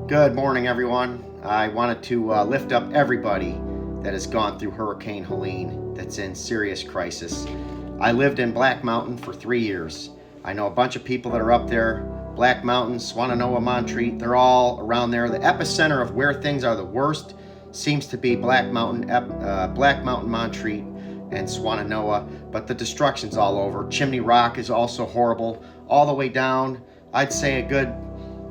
Good morning, everyone. I wanted to lift up everybody that has gone through Hurricane Helene that's in serious crisis. I lived in Black Mountain for 3 years. I know a bunch of people that are up there. Black Mountain, Swannanoa, Montreat, they're all around there. The epicenter of where things are the worst seems to be Black Mountain, Montreat, and Swannanoa, but the destruction's all over. Chimney Rock is also horrible. All the way down, I'd say a good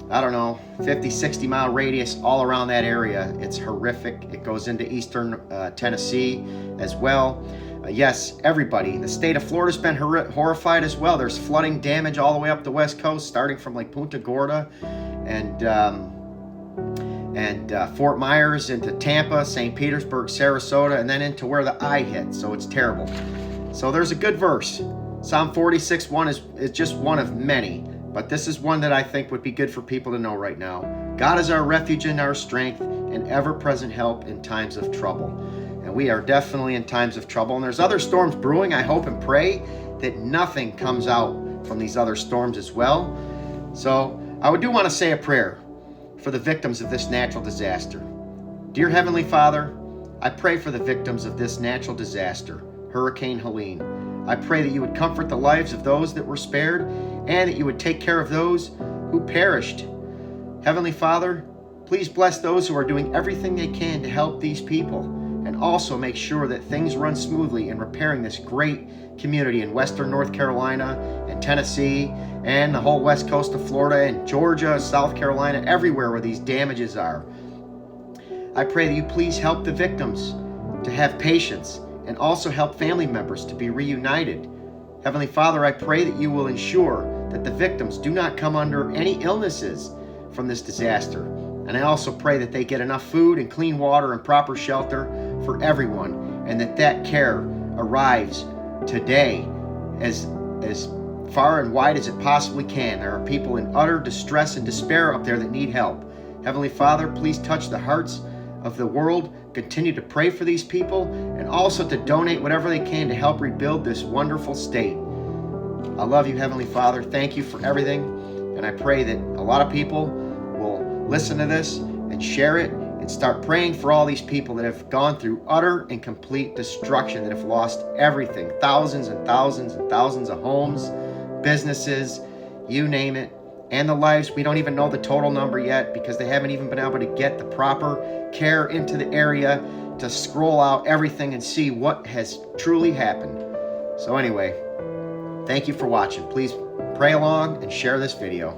50, 60 mile radius all around that area. It's horrific. It goes into eastern Tennessee as well. Yes, everybody. The state of Florida's been horrified as well. There's flooding damage all the way up the west coast, starting from like Punta Gorda and Fort Myers into Tampa, St. Petersburg, Sarasota, and then into where the eye hit. So it's terrible. So there's a good verse. Psalm 46:1 is just one of many. But this is one that I think would be good for people to know right now. God is our refuge and our strength and ever-present help in times of trouble. And we are definitely in times of trouble. And there's other storms brewing. I hope and pray that nothing comes out from these other storms as well. So I do want to say a prayer for the victims of this natural disaster. Dear Heavenly Father, I pray for the victims of this natural disaster, Hurricane Helene. I pray that you would comfort the lives of those that were spared and that you would take care of those who perished. Heavenly Father, please bless those who are doing everything they can to help these people, and also make sure that things run smoothly in repairing this great community in Western North Carolina and Tennessee and the whole west coast of Florida and Georgia, South Carolina, everywhere where these damages are. I pray that you please help the victims to have patience and also help family members to be reunited. Heavenly Father, I pray that you will ensure that the victims do not come under any illnesses from this disaster. And I also pray that they get enough food and clean water and proper shelter for everyone, and that care arrives today as far and wide as it possibly can. There are people in utter distress and despair up there that need help. Heavenly Father, please touch the hearts of the world. Continue to pray for these people and also to donate whatever they can to help rebuild this wonderful state. I love you, Heavenly Father. Thank you for everything. And I pray that a lot of people will listen to this and share it and start praying for all these people that have gone through utter and complete destruction, that have lost everything. Thousands and thousands and thousands of homes, businesses, you name it. And the lives, we don't even know the total number yet because they haven't even been able to get the proper care into the area to scroll out everything and see what has truly happened. So anyway, thank you for watching. Please pray along and share this video.